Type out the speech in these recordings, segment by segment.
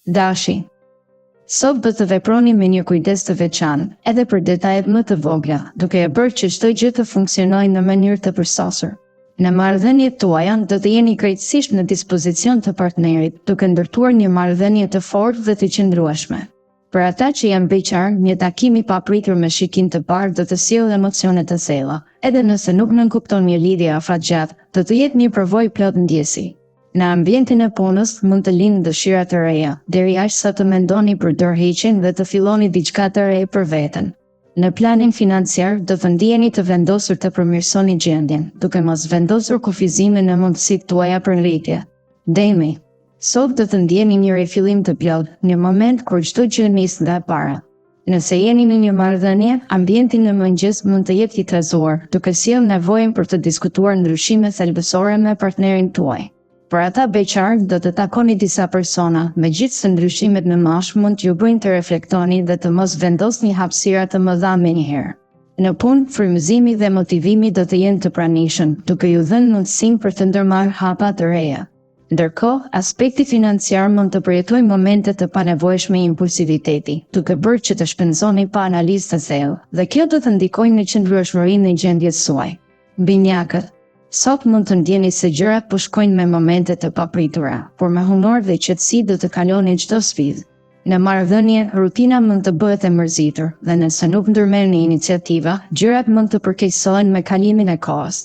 Dashi. Sot do të veproni me një kujdes të veçantë, edhe për detajet më të vogla, duke e bërë që çdo gjë të funksionojë në mënyrë të përsosur. Në marrëdhëniet tuaja do të jeni krejtësisht në dispozicion të partnerit, duke ndërtuar një marrëdhënie të fortë dhe të qëndrueshme. Për ata që janë beqar, një takim i papritur me shikim të bardhë do të sjellë emocione të thella, edhe nëse nuk nënkupton një lidhje afatgjatë, do të jetë një përvojë plot ndjesi. Në ambientin e punës mund të lindë dëshira të reja, deri aq sa të mendoni për dorëheqjen dhe të filloni diçka të re për veten. Në planin financiar do të ndiheni të vendosur të përmirësoni gjendjen, duke mos vendosur kufizime në mundësitë tuaja për ngritje. Demi. Sot do të ndjeni një rifillim të plotë, një moment kur çdo gjë nis nga para. Nëse jeni në një marrëdhënie, ambienti në mëngjes mund të jetë i trezuar, duke sjellë nevojën për të diskutuar ndryshime thelbësore me partnerin tuaj. Për ata beqar, do të takoni disa persona, megjithëse ndryshimet në mash mund t'ju bëjnë të reflektoni dhe të mos vendosni hapësira të mëdha menjëherë. Në punë, frymëzimi dhe motivimi do të jenë të pranishëm, duke ju dhënë mundësinë për të ndërmarrë hapa të reja. Ndërkohë, aspekti financiar mund të përjetojë momente të panevojshme impulsiviteti, duke bërë që të shpenzoni pa analizë të thellë, dhe kjo do të ndikojë në qëndrueshmërinë e gjendjes suaj. Binjakët. Sot mund të ndjeni se gjërat po shkojnë me momente të papritura, por me humor dhe qetësi do të kaloni çdo sfidë. Në marrëdhënie, rutina mund të bëhet e mërzitur, dhe nëse nuk ndërmerrni iniciativa, gjërat mund të përkeqësohen me kalimin e kohës.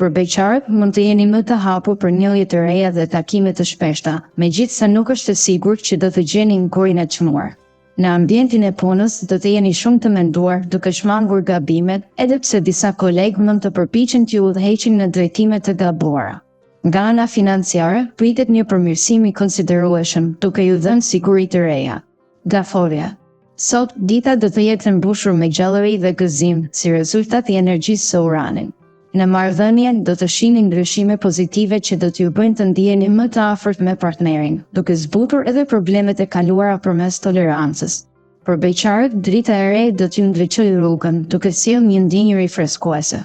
Për beqarët mund të jeni më të hapur për njëllje të reja dhe takime të shpeshta, megjithëse nuk është e sigurt që do të gjeni në kurin e çmuar. Në ambientin e punës do të jeni shumë të menduar, duke shmangur gabimet, edhe pse disa kolegë mund të përpiqen t'ju udhëheqin në drejtime të gabuara. Nga ana financiare, pritet një përmirësim i konsiderueshëm, duke ju dhënë siguri të reja. Gaforja. Sot, dita do të jetë e mbushur me gjallëri dhe gëzim, si rezultat i energjisë së Uranit. Në marrëdhënie do të shihni ndryshime pozitive që do t'ju bëjnë të ndiheni më të afërt me partnerin, duke zbutur edhe problemet e kaluara përmes tolerancës. Për beqarët, drita e re do t'ju ndriçojë rrugën, duke sjellë një ndjenjë rinfreskuese.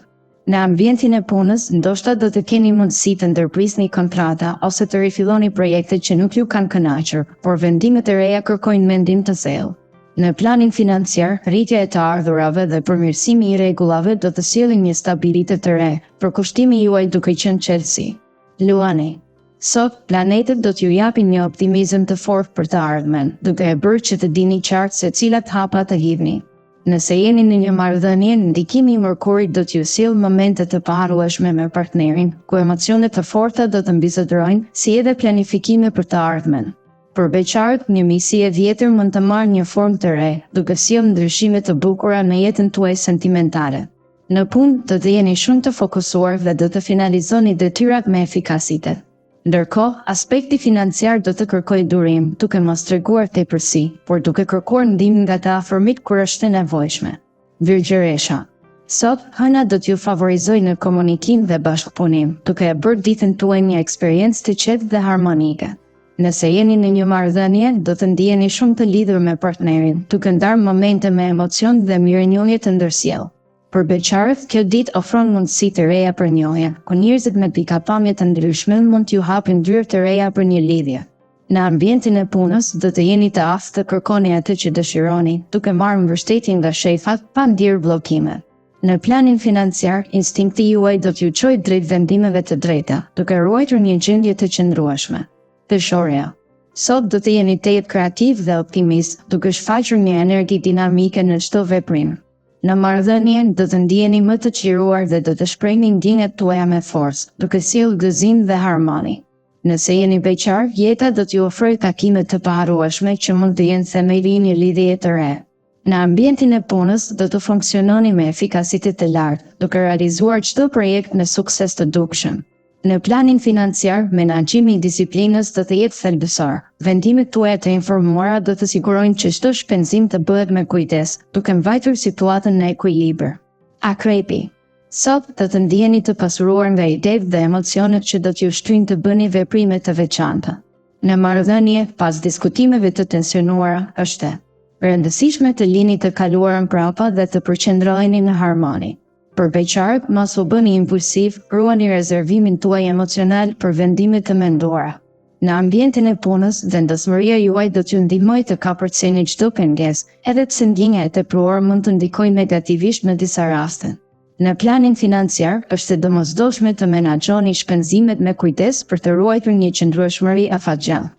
Në ambientin e punës, ndoshta do të keni mundësi të ndërprisni kontrata ose të rifilloni projekte që nuk ju kanë kënaqur, por vendimet e reja kërkojnë mendim të thellë. Në planin financiar, rritja e të ardhurave dhe përmirësimi i rregullave do të sjellin një stabilitet të re, për kushtimi juaj duke qenë qetësi. Luani. Sot, planetet do t'ju japin një optimizëm të fortë për të ardhmen, duke e bërë që të dini qartë se cilat hapa të hidhni. Nëse jeni në një marrëdhënie, ndikimi i Mërkurit do t'ju sjellë momente të paharrueshme me partnerin, ku emocionet të forta do të mbizotërojnë, si edhe planifikime për të ardhmen. Për beqarët, një misi e vjetër mund të marrë një formë të re, duke sjellë ndryshime të bukura në jetën tuaj sentimentale. Në punë, do të jeni shumë të fokusuar dhe do të finalizoni detyrat me efikasitet. Ndërkohë, aspekti financiar do të kërkojë durim, duke mos treguar tepërsi, por duke kërkuar ndihmë nga të afërmit kur është e nevojshme. Virgjëresha. Sot, hëna do t'ju favorizojë në komunikim dhe bashkëpunim, duke e bërë ditën tuaj një eksperiencë të qetë dhe harmonike. Nëse jeni në një marrëdhënie, do të ndiheni shumë të lidhur me partnerin, duke ndarë momente me emocion dhe mirënjohje të ndërsjellë. Për beqarët, kjo ditë ofron mundësi të reja për njohje, ku njerëzit me pikapamje të ndryshme mund t'ju hapin dyrë të reja për një lidhje. Në ambientin e punës, do të jeni të aftë të kërkoni atë që dëshironi, duke marrë mbështetje nga shefat pa ndjerë bllokime. Në planin financiar, instinkti juaj do t'ju çojë drejt vendimeve të drejta, duke ruajtur një gjendje të qëndrueshme. Peshorja. Sot do të jeni të jetë kreativ dhe optimist, duke shfaqur një energji dinamike në çdo veprim. Në marrëdhënie do të ndiheni më të qiruar dhe do të shprehni ndjenjat tuaja me forcë, duke sjellë gëzim dhe harmoni. Nëse jeni beqar, jeta do t'ju ofrojë takime të paharrueshme që mund të jenë themeli i një lidhjeje të re. Në ambientin e punës do të funksiononi me efikasitet të lartë, duke realizuar çdo projekt me sukses të dukshëm. Në planin financiar, menaxhimi i disiplinës do të jetë thelbësor. Vendimet tuaja të informuara do të sigurojnë që çdo shpenzim të bëhet me kujdes, duke mbajtur situatën në ekuilibër. Akrepi. Sot do të ndiheni të pasuruar nga idetë dhe emocionet që do t'ju shtyjnë të bëni veprime të veçanta. Në marrëdhënie, pas diskutimeve të tensionuara, është e rëndësishme të lini të kaluarën mbrapa dhe të përqendroheni në harmoni. Për beqarët, mos u bëni impulsiv, ruani rezervimin tuaj emocional për vendime të menduara. Në ambientin e punës, vendosmëria juaj do t'ju ndihmojë të kapërceni çdo pengesë, edhe pse ndjenja e tepruar mund të ndikojë negativisht në disa raste. Në planin financiar, është e domosdoshme të menaxhoni shpenzimet me kujdes për të ruajtur një qëndrueshmëri afatgjallë.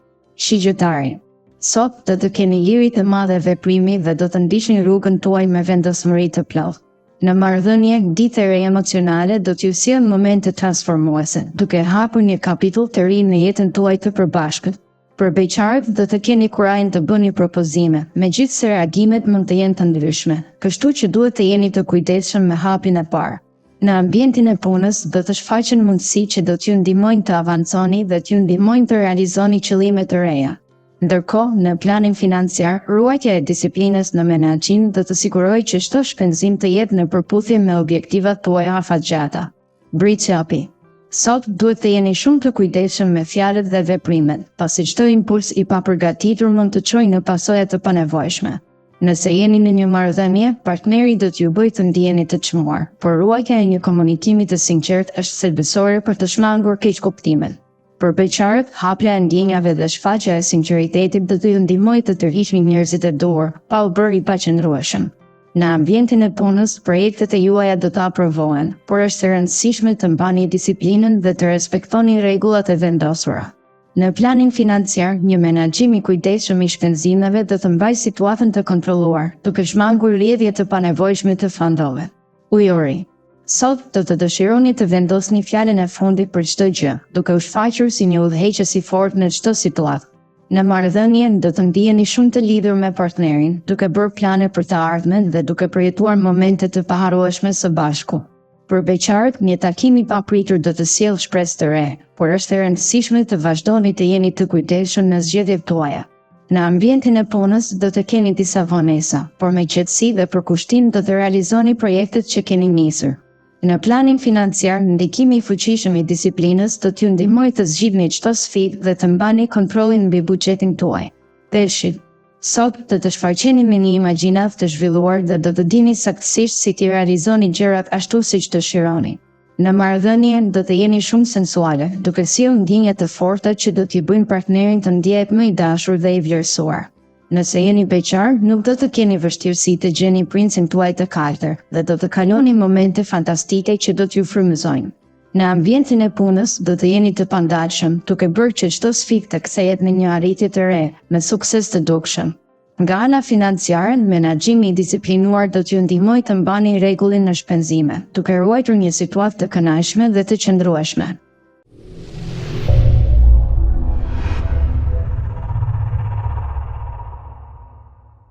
Shigjëtari, sot do të keni liri të madhe veprimi dhe do të ndiqni rrugën tuaj me vendosmëri të plotë. Në marrëdhënie, ditë e re emocionale do t'ju sjellë momente transformuese, duke hapur një kapitull të ri në jetën tuaj të përbashkët. Për beqarët do të keni kurajin të bëni propozime, megjithse reagimet mund të jenë të ndryshme, kështu që duhet të jeni të kujdesshëm me hapin e parë. Në ambientin e punës do të shfaqen mundësi që do t'ju ndihmojnë të avanconi dhe t'ju ndihmojnë të realizoni qëllime të reja. Ndërkohë, në planin financiar, ruajtja e disiplinës në menaxhim do të sigurojë që çdo shpenzim të jetë në përputhje me objektivat tuaja afatgjata. Briçapi. Sot duhet të jeni shumë të kujdesshëm me fjalët dhe veprimet, pasi çdo impuls i papërgatitur mund të çojë në pasoja të panevojshme. Nëse jeni në një marrëdhënie, partneri do t'ju bëjë të ndiheni të çmuar, por ruajtja e një komunikimi të sinqertë është thelbësore për të shmangur keqkuptimet. Për beqarët, hapja e ndjenjave dhe shfaqja e sinqeritetit do t'ju ndihmojë të tërhiqni njerëzit e duhur, pa u bërë i paqëndrueshëm. Në ambientin e punës, projektet e juaja do të aprovohen, por është e rëndësishme të mbani disiplinën dhe të respektoni rregullat e vendosura. Në planin financiar, një menaxhim i kujdesshëm i shpenzimeve do të mbajë situatën të kontrolluar, duke shmangur rrjedhje të panevojshme të fondove. Ujori. Sot do të dëshironi të vendosni fjalën e fundit për çdo gjë, duke u shfaqur si një udhëheqës i fortë në çdo situatë. Në marrëdhënie do të ndiheni shumë të lidhur me partnerin, duke bërë plane për të ardhmen dhe duke përjetuar momente të paharrueshme së bashku. Për beqarët, një takim i papritur do të sjellë shpresë të re, por është e rëndësishme të vazhdoni të jeni të kujdesshëm në zgjedhjet tuaja. Në ambientin e punës do të keni disa vonesa, por me qetësi dhe përkushtim do të realizoni projektet që keni nisur. Në planin financiar, ndikimi i fuqishëm i disiplinës do t'ju ndihmojë të zgjidhni çdo sfidë dhe të mbani kontrollin mbi buxhetin tuaj. Peshqit. Sot do të shfaqeni me një imagjinat të zhvilluar dhe do të dini saktësisht si t'i realizoni gjërat ashtu siç dëshironi. Në marrëdhënie do të jeni shumë sensuale, duke sjellë ndjenja të forta që do t'i bëjnë partnerin të ndjehet më i dashur dhe i vlerësuar. Nëse jeni beqar, nuk do të keni vështirësi të gjeni princin tuaj të kaltër dhe do të kaloni momente fantastike që do t'ju frymëzojnë. Në ambientin e punës do të jeni të pandalshëm, duke bërë që çdo sfidë të kthehet në një arritje të re, me sukses të dukshëm. Nga ana financiare, menaxhimi i disiplinuar do t'ju ndihmojë të mbani rregullin në shpenzime, duke ruajtur një situatë të kënaqshme dhe të qëndrueshme.